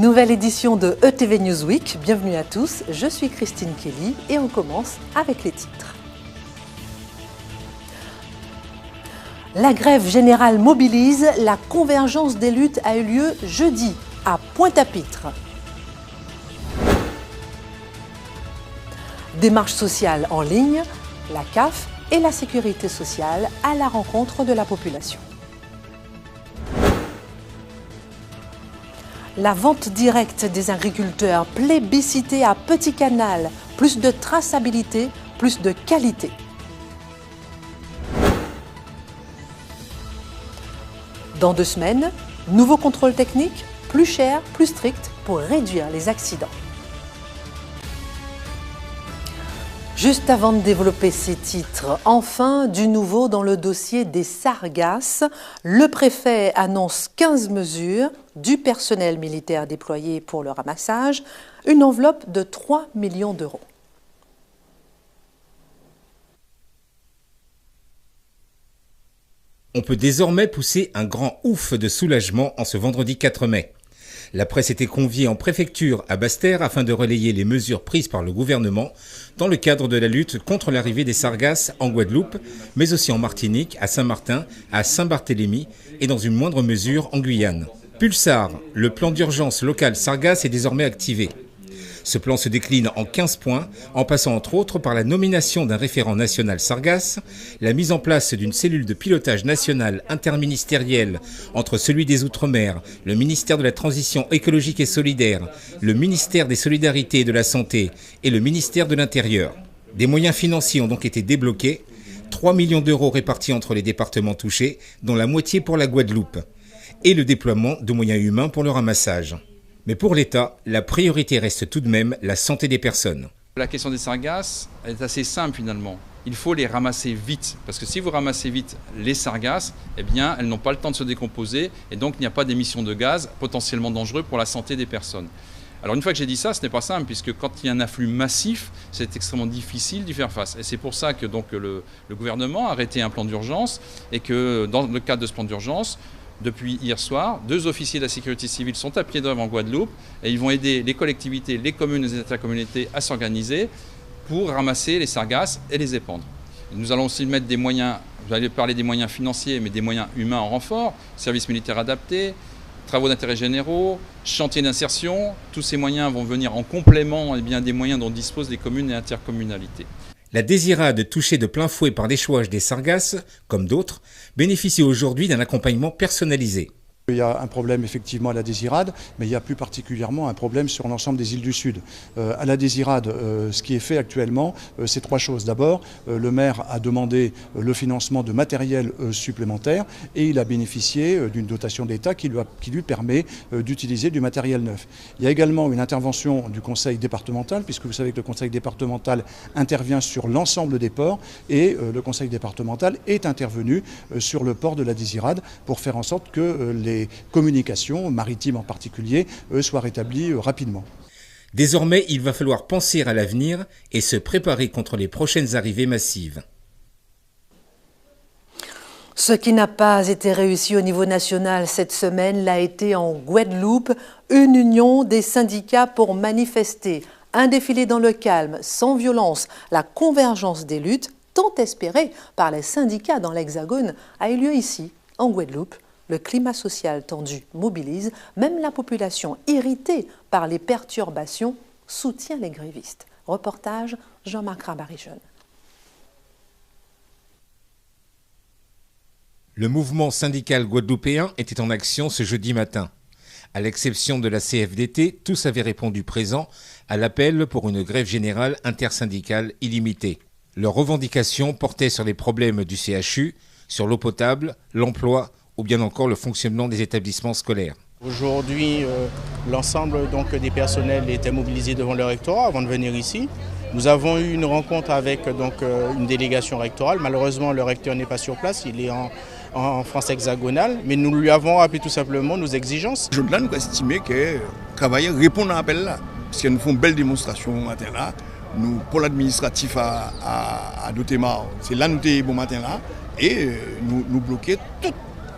Nouvelle édition de ETV Newsweek, bienvenue à tous, je suis Christine Kelly et on commence avec les titres. La grève générale mobilise, la convergence des luttes a eu lieu jeudi à Pointe-à-Pitre. Démarche sociale en ligne, la CAF et la sécurité sociale à la rencontre de la population. La vente directe des agriculteurs plébiscitée à Petit Canal, plus de traçabilité, plus de qualité. Dans 2 semaines, nouveau contrôle technique, plus cher, plus strict pour réduire les accidents. Juste avant de développer ces titres, enfin du nouveau dans le dossier des sargasses. Le préfet annonce 15 mesures, du personnel militaire déployé pour le ramassage, une enveloppe de 3 millions d'euros. On peut désormais pousser un grand ouf de soulagement en ce vendredi 4 mai. La presse était conviée en préfecture à Basse-Terre afin de relayer les mesures prises par le gouvernement dans le cadre de la lutte contre l'arrivée des sargasses en Guadeloupe, mais aussi en Martinique, à Saint-Martin, à Saint-Barthélemy et dans une moindre mesure en Guyane. Pulsar, le plan d'urgence local sargasse est désormais activé. Ce plan se décline en 15 points, en passant entre autres par la nomination d'un référent national sargasse, la mise en place d'une cellule de pilotage national interministériel entre celui des Outre-mer, le ministère de la Transition écologique et solidaire, le ministère des Solidarités et de la Santé et le ministère de l'Intérieur. Des moyens financiers ont donc été débloqués, 3 millions d'euros répartis entre les départements touchés, dont la moitié pour la Guadeloupe, et le déploiement de moyens humains pour le ramassage. Mais pour l'État, la priorité reste tout de même la santé des personnes. La question des sargasses est assez simple finalement. Il faut les ramasser vite, parce que si vous ramassez vite les sargasses, eh bien, elles n'ont pas le temps de se décomposer et donc il n'y a pas d'émissions de gaz potentiellement dangereux pour la santé des personnes. Alors une fois que j'ai dit ça, ce n'est pas simple, puisque quand il y a un afflux massif, c'est extrêmement difficile d'y faire face. Et c'est pour ça que donc, le gouvernement a arrêté un plan d'urgence et que dans le cadre de ce plan d'urgence, depuis hier soir, 2 officiers de la sécurité civile sont à pied d'œuvre en Guadeloupe et ils vont aider les collectivités, les communes et les intercommunalités à s'organiser pour ramasser les sargasses et les épandre. Nous allons aussi mettre des moyens, vous allez parler des moyens financiers, mais des moyens humains en renfort, services militaires adaptés, travaux d'intérêt généraux, chantiers d'insertion. Tous ces moyens vont venir en complément des moyens dont disposent les communes et intercommunalités. La Désirade, touchée de plein fouet par l'échouage des sargasses, comme d'autres, bénéficie aujourd'hui d'un accompagnement personnalisé. Il y a un problème effectivement à la Désirade, mais il y a plus particulièrement un problème sur l'ensemble des îles du Sud. À la Désirade, ce qui est fait actuellement, c'est 3 choses. D'abord, le maire a demandé le financement de matériel supplémentaire et il a bénéficié d'une dotation d'État qui lui permet d'utiliser du matériel neuf. Il y a également une intervention du conseil départemental, puisque vous savez que le conseil départemental intervient sur l'ensemble des ports et le conseil départemental est intervenu sur le port de la Désirade pour faire en sorte que les communications maritimes en particulier soient rétablies rapidement. Désormais, il va falloir penser à l'avenir et se préparer contre les prochaines arrivées massives. Ce qui n'a pas été réussi au niveau national cette semaine l'a été en Guadeloupe, une union des syndicats pour manifester. Un défilé dans le calme, sans violence, la convergence des luttes, tant espérée par les syndicats dans l'Hexagone, a eu lieu ici, en Guadeloupe. Le climat social tendu mobilise, même la population irritée par les perturbations soutient les grévistes. Reportage Jean-Marc Rabarijeune. Le mouvement syndical guadeloupéen était en action ce jeudi matin. À l'exception de la CFDT, tous avaient répondu présent à l'appel pour une grève générale intersyndicale illimitée. Leurs revendications portaient sur les problèmes du CHU, sur l'eau potable, l'emploi ou bien encore le fonctionnement des établissements scolaires. Aujourd'hui, l'ensemble des personnels étaient mobilisés devant le rectorat avant de venir ici. Nous avons eu une rencontre avec une délégation rectorale. Malheureusement, le recteur n'est pas sur place, il est en France hexagonale, mais nous lui avons rappelé tout simplement nos exigences. Aujourd'hui, nous estimons que le travail répond à l'appel là, parce que nous faisons une belle démonstration matin là. Nous, pour l'administratif à Dotémar, c'est là nous sommes bon matin là, et nous bloquons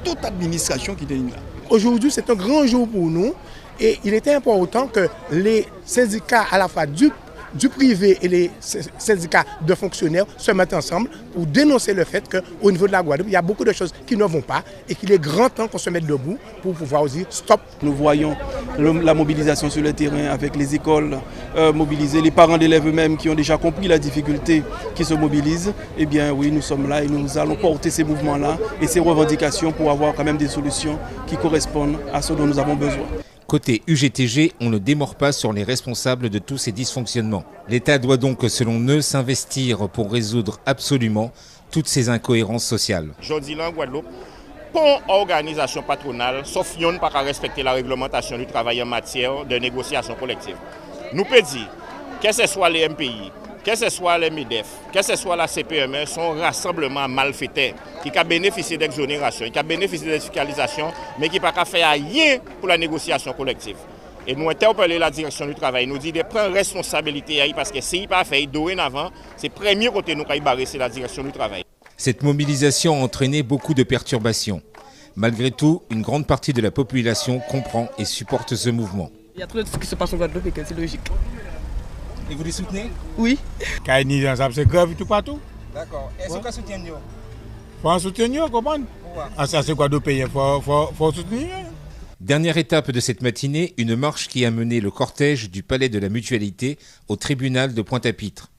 toute administration qui était là. Aujourd'hui, c'est un grand jour pour nous Et il était important que les syndicats à la fois du privé et les syndicats de fonctionnaires se mettent ensemble pour dénoncer le fait qu'au niveau de la Guadeloupe, il y a beaucoup de choses qui ne vont pas et qu'il est dire temps qu'on se mette debout pour pouvoir dire stop. Nous voyons la mobilisation sur le terrain avec les écoles mobilisées, les parents d'élèves eux-mêmes qui ont déjà compris la difficulté, qui se mobilisent. Eh bien oui, nous sommes là et nous allons porter ces mouvements-là et ces revendications pour avoir quand même des solutions qui correspondent à ce dont nous avons besoin. Côté UGTG, on ne démord pas sur les responsables de tous ces dysfonctionnements. L'État doit donc, selon eux, s'investir pour résoudre absolument toutes ces incohérences sociales. Je dis là en Guadeloupe, pas organisation patronale, sauf yon pas respecter la réglementation du travail en matière de négociation collective. Nous peut dire, que ce soit les MPI, que ce soit les MEDEF, que ce soit la CPME, sont rassemblements malfaiteurs qui ont bénéficié d'exonération, qui ont bénéficié de fiscalisation, mais qui n'ont pas fait rien pour la négociation collective. Et nous interpellons la direction du travail, nous disons de prendre responsabilité parce que si il pas fait dorénavant, c'est le premier côté nous qui barrer, c'est la direction du travail. Cette mobilisation a entraîné beaucoup de perturbations. Malgré tout, une grande partie de la population comprend et supporte ce mouvement. Il y a trop de choses qui se passent en Guadeloupe et que c'est logique. Et vous les soutenez? Oui. Quand il y a c'est grave tout partout. D'accord. Est-ce que vous soutenez? Il faut soutenir, comprendre? Ah, ça c'est quoi de payer? Il faut soutenir. Dernière étape de cette matinée, une marche qui a mené le cortège du Palais de la Mutualité au tribunal de Pointe-à-Pitre.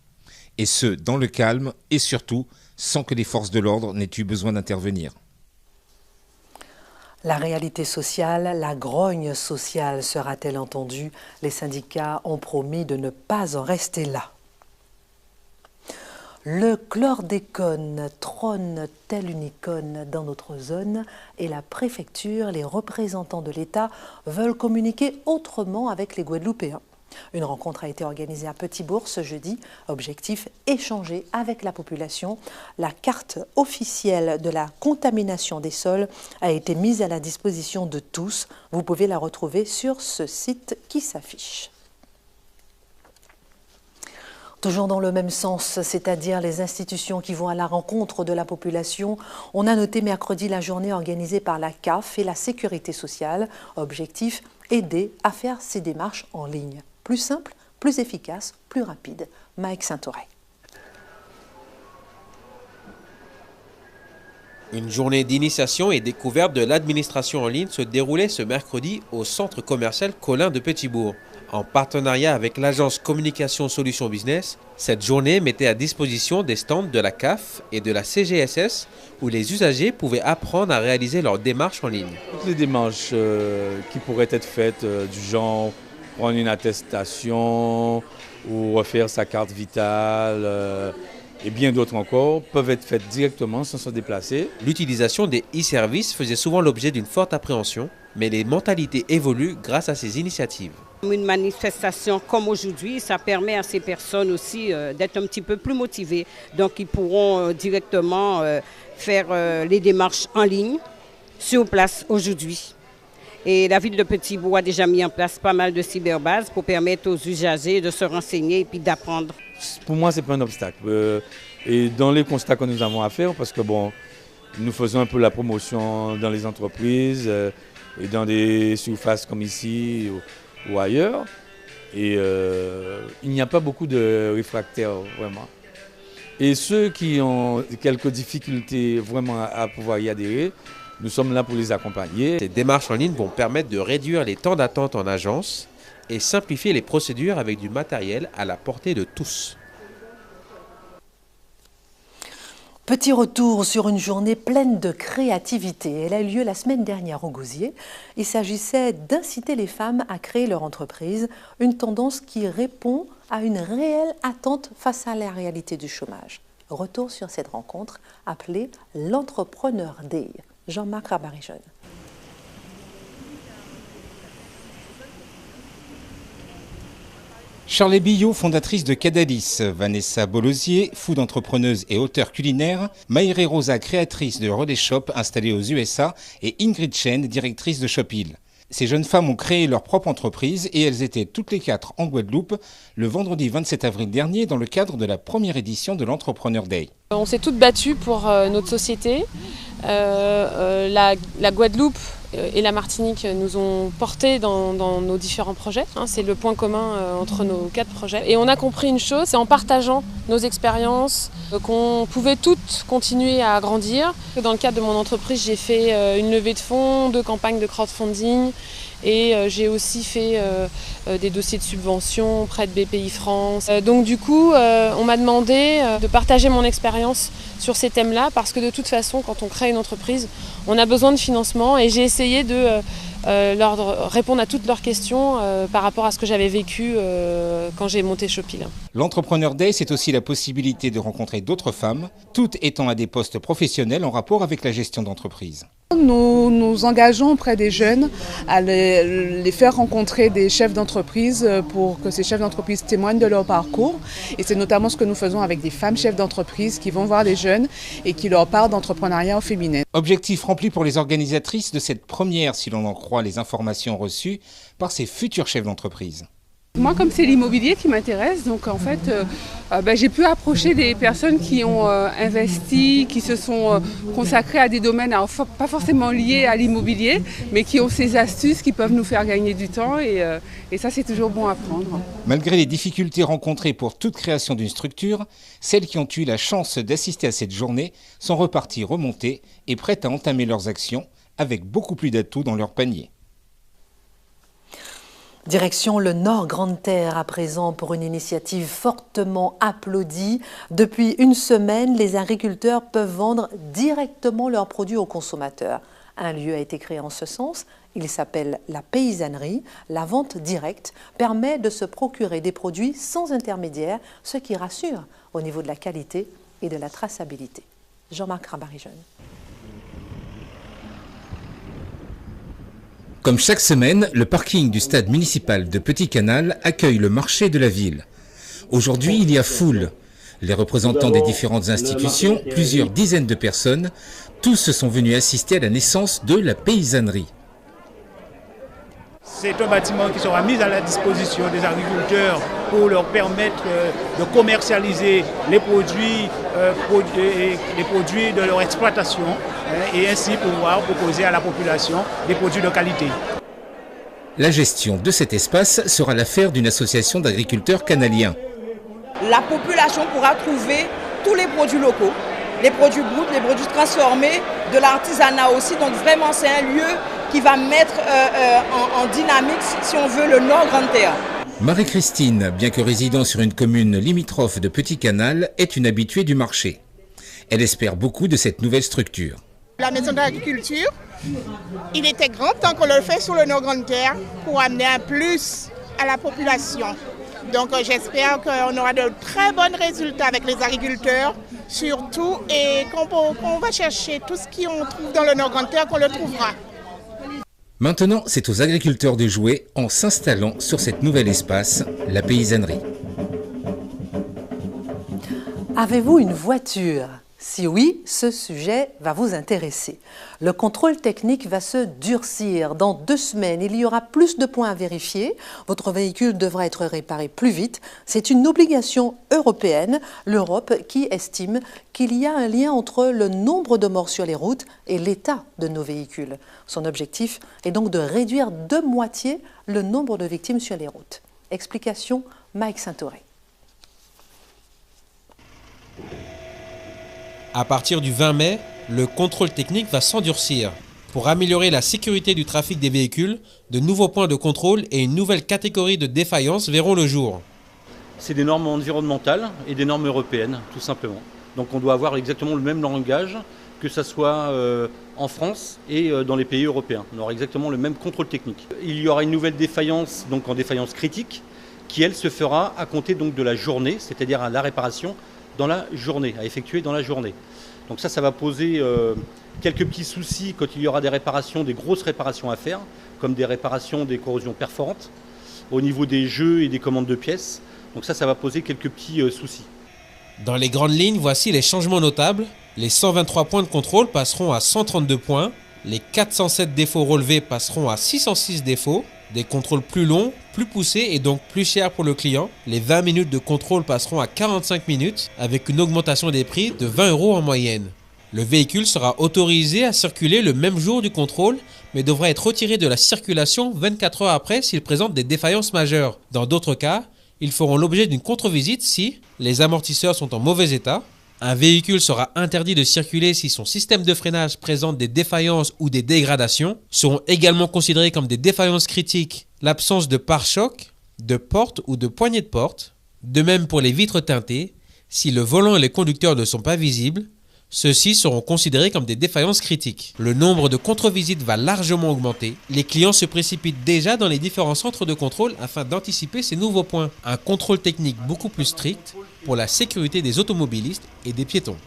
Et ce, dans le calme et surtout, sans que les forces de l'ordre n'aient eu besoin d'intervenir. La réalité sociale, la grogne sociale sera-t-elle entendue? Les syndicats ont promis de ne pas en rester là. Le chlordécone trône tel une icône dans notre zone et la préfecture, les représentants de l'État veulent communiquer autrement avec les Guadeloupéens. Une rencontre a été organisée à Petit-Bourg ce jeudi. Objectif, échanger avec la population. La carte officielle de la contamination des sols a été mise à la disposition de tous. Vous pouvez la retrouver sur ce site qui s'affiche. Toujours dans le même sens, c'est-à-dire les institutions qui vont à la rencontre de la population, on a noté mercredi la journée organisée par la CAF et la Sécurité sociale. Objectif, aider à faire ces démarches en ligne. Plus simple, plus efficace, plus rapide. Mike Saint-Auré. Une journée d'initiation et découverte de l'administration en ligne se déroulait ce mercredi au centre commercial Colin de Petit-Bourg. En partenariat avec l'agence Communication Solutions Business, cette journée mettait à disposition des stands de la CAF et de la CGSS où les usagers pouvaient apprendre à réaliser leurs démarches en ligne. Toutes les démarches qui pourraient être faites du genre prendre une attestation ou refaire sa carte vitale et bien d'autres encore peuvent être faites directement sans se déplacer. L'utilisation des e-services faisait souvent l'objet d'une forte appréhension, mais les mentalités évoluent grâce à ces initiatives. Une manifestation comme aujourd'hui, ça permet à ces personnes aussi d'être un petit peu plus motivées. Donc ils pourront directement faire les démarches en ligne, sur place aujourd'hui. Et la ville de Petit-Bourg a déjà mis en place pas mal de cyberbases pour permettre aux usagers de se renseigner et puis d'apprendre. Pour moi, ce n'est pas un obstacle. Et dans les constats que nous avons à faire, parce que bon, nous faisons un peu la promotion dans les entreprises et dans des surfaces comme ici ou ailleurs. Et il n'y a pas beaucoup de réfractaires, vraiment. Et ceux qui ont quelques difficultés vraiment à pouvoir y adhérer, nous sommes là pour les accompagner. Ces démarches en ligne vont permettre de réduire les temps d'attente en agence et simplifier les procédures avec du matériel à la portée de tous. Petit retour sur une journée pleine de créativité. Elle a eu lieu la semaine dernière au Gousier. Il s'agissait d'inciter les femmes à créer leur entreprise, une tendance qui répond à une réelle attente face à la réalité du chômage. Retour sur cette rencontre appelée l'Entrepreneur Day. Jean-Marc Rabarijeune. Charlie Billot, fondatrice de Cadalis, Vanessa Bolosier, food entrepreneuse et auteure culinaire, Maïré Rosa, créatrice de Relais Shop installée aux USA et Ingrid Chen, directrice de Shopil. Ces jeunes femmes ont créé leur propre entreprise et elles étaient toutes les quatre en Guadeloupe le vendredi 27 avril dernier dans le cadre de la première édition de l'Entrepreneur Day. On s'est toutes battues pour notre société. La Guadeloupe et la Martinique nous ont portés dans nos différents projets. C'est le point commun entre nos 4 projets. Et on a compris une chose, c'est en partageant nos expériences qu'on pouvait toutes continuer à grandir. Dans le cadre de mon entreprise, j'ai fait une levée de fonds, 2 campagnes de crowdfunding et j'ai aussi fait des dossiers de subvention auprès de BPI France. Donc du coup, on m'a demandé de partager mon expérience sur ces thèmes-là parce que de toute façon, quand on crée une entreprise, on a besoin de financement et j'ai essayé de leur répondre à toutes leurs questions par rapport à ce que j'avais vécu quand j'ai monté Shopil. L'Entrepreneur Day, c'est aussi la possibilité de rencontrer d'autres femmes, toutes étant à des postes professionnels en rapport avec la gestion d'entreprise. Nous nous engageons auprès des jeunes à les faire rencontrer des chefs d'entreprise pour que ces chefs d'entreprise témoignent de leur parcours. Et c'est notamment ce que nous faisons avec des femmes chefs d'entreprise qui vont voir les jeunes et qui leur parlent d'entrepreneuriat au féminin. Objectif rempli pour les organisatrices de cette première, si l'on en croit les informations reçues par ces futurs chefs d'entreprise. Moi, comme c'est l'immobilier qui m'intéresse, donc en fait, j'ai pu approcher des personnes qui ont investi, qui se sont consacrées à des domaines, alors, pas forcément liés à l'immobilier, mais qui ont ces astuces qui peuvent nous faire gagner du temps et ça, c'est toujours bon à prendre. Malgré les difficultés rencontrées pour toute création d'une structure, celles qui ont eu la chance d'assister à cette journée sont reparties remontées et prêtes à entamer leurs actions avec beaucoup plus d'atouts dans leur panier. Direction le Nord Grande-Terre à présent pour une initiative fortement applaudie. Depuis une semaine, les agriculteurs peuvent vendre directement leurs produits aux consommateurs. Un lieu a été créé en ce sens. Il s'appelle la paysannerie. La vente directe permet de se procurer des produits sans intermédiaire, ce qui rassure au niveau de la qualité et de la traçabilité. Jean-Marc Rabarijeune. Comme chaque semaine, le parking du stade municipal de Petit Canal accueille le marché de la ville. Aujourd'hui, il y a foule. Les représentants des différentes institutions, plusieurs dizaines de personnes, tous se sont venus assister à la naissance de la paysannerie. C'est un bâtiment qui sera mis à la disposition des agriculteurs pour leur permettre de commercialiser les produits de leur exploitation et ainsi pouvoir proposer à la population des produits de qualité. La gestion de cet espace sera l'affaire d'une association d'agriculteurs canaliens. La population pourra trouver tous les produits locaux, les produits bruts, les produits transformés, de l'artisanat aussi. Donc vraiment c'est un lieu qui va mettre en dynamique, si on veut, le Nord Grande-Terre. Marie-Christine, bien que résidant sur une commune limitrophe de Petit Canal, est une habituée du marché. Elle espère beaucoup de cette nouvelle structure. La maison d'agriculture, il était grand temps qu'on le fait sur le Nord Grande-Terre pour amener un plus à la population. Donc j'espère qu'on aura de très bons résultats avec les agriculteurs, surtout, et qu'on va chercher tout ce qu'on trouve dans le Nord Grande-Terre, qu'on le trouvera. Maintenant, c'est aux agriculteurs de jouer en s'installant sur cet nouvel espace, la paysannerie. Avez-vous une voiture ? Si oui, ce sujet va vous intéresser. Le contrôle technique va se durcir. Dans 2 semaines, il y aura plus de points à vérifier. Votre véhicule devra être réparé plus vite. C'est une obligation européenne, l'Europe qui estime qu'il y a un lien entre le nombre de morts sur les routes et l'état de nos véhicules. Son objectif est donc de réduire de moitié le nombre de victimes sur les routes. Explication, Mike Saint-Auré. À partir du 20 mai, le contrôle technique va s'endurcir. Pour améliorer la sécurité du trafic des véhicules, de nouveaux points de contrôle et une nouvelle catégorie de défaillance verront le jour. C'est des normes environnementales et des normes européennes, tout simplement. Donc on doit avoir exactement le même langage, que ce soit en France et dans les pays européens. On aura exactement le même contrôle technique. Il y aura une nouvelle défaillance, donc en défaillance critique, qui elle se fera à compter donc de la journée, c'est-à-dire à la réparation dans la journée, à effectuer dans la journée. Donc ça va poser quelques petits soucis quand il y aura des réparations, des grosses réparations à faire, comme des réparations des corrosions perforantes, au niveau des jeux et des commandes de pièces. Donc ça va poser quelques petits soucis. Dans les grandes lignes, voici les changements notables. Les 123 points de contrôle passeront à 132 points. Les 407 défauts relevés passeront à 606 défauts. Des contrôles plus longs, plus poussés et donc plus chers pour le client. Les 20 minutes de contrôle passeront à 45 minutes avec une augmentation des prix de 20 € en moyenne. Le véhicule sera autorisé à circuler le même jour du contrôle, mais devra être retiré de la circulation 24 heures après s'il présente des défaillances majeures. Dans d'autres cas, ils feront l'objet d'une contre-visite si les amortisseurs sont en mauvais état. Un véhicule sera interdit de circuler si son système de freinage présente des défaillances ou des dégradations. Seront également considérés comme des défaillances critiques l'absence de pare-choc, de porte ou de poignée de porte. De même pour les vitres teintées, si le volant et les conducteurs ne sont pas visibles, ceux-ci seront considérés comme des défaillances critiques. Le nombre de contre-visites va largement augmenter. Les clients se précipitent déjà dans les différents centres de contrôle afin d'anticiper ces nouveaux points. Un contrôle technique beaucoup plus strict pour la sécurité des automobilistes et des piétons.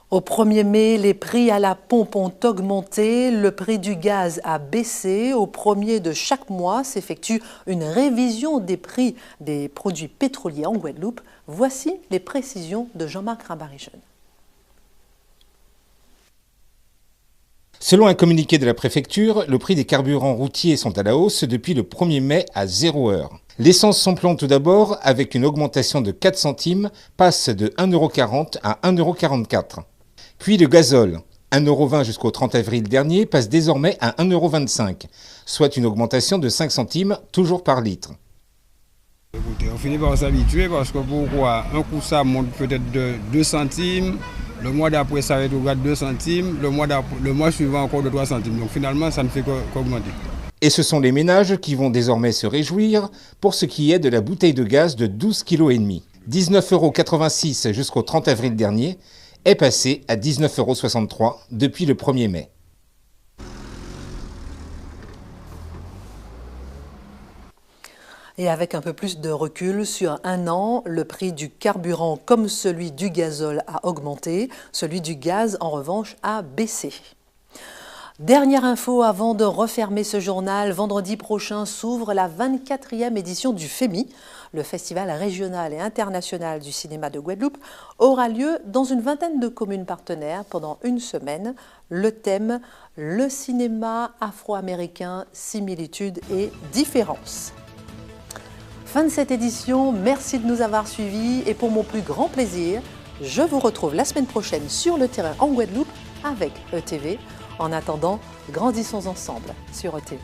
Au 1er mai, les prix à la pompe ont augmenté, le prix du gaz a baissé. Au 1er de chaque mois s'effectue une révision des prix des produits pétroliers en Guadeloupe. Voici les précisions de Jean-Marc Rimbaud-Rijeune. Selon un communiqué de la préfecture, le prix des carburants routiers sont à la hausse depuis le 1er mai à 0 heure. L'essence sans-plomb tout d'abord, avec une augmentation de 4 centimes, passe de 1,40 € à 1,44 €. Puis le gazole, 1,20 € jusqu'au 30 avril dernier, passe désormais à 1,25 €, soit une augmentation de 5 centimes, toujours par litre. Écoutez, on finit par s'habituer parce que pourquoi un coup ça monte peut-être de 2 centimes, le mois d'après ça rétrograde 2 centimes, le mois suivant encore de 3 centimes. Donc finalement ça ne fait qu'augmenter. Et ce sont les ménages qui vont désormais se réjouir pour ce qui est de la bouteille de gaz de 12,5 kg. 19,86 € jusqu'au 30 avril dernier est passé à 19,63 € depuis le 1er mai. Et avec un peu plus de recul, sur un an, le prix du carburant comme celui du gazole a augmenté, celui du gaz en revanche a baissé. Dernière info avant de refermer ce journal, vendredi prochain s'ouvre la 24e édition du FEMI. Le Festival régional et international du cinéma de Guadeloupe aura lieu dans une vingtaine de communes partenaires pendant une semaine. Le thème, le cinéma afro-américain, similitudes et différences. Fin de cette édition, merci de nous avoir suivis et pour mon plus grand plaisir, je vous retrouve la semaine prochaine sur le terrain en Guadeloupe avec ETV. En attendant, grandissons ensemble sur ETV.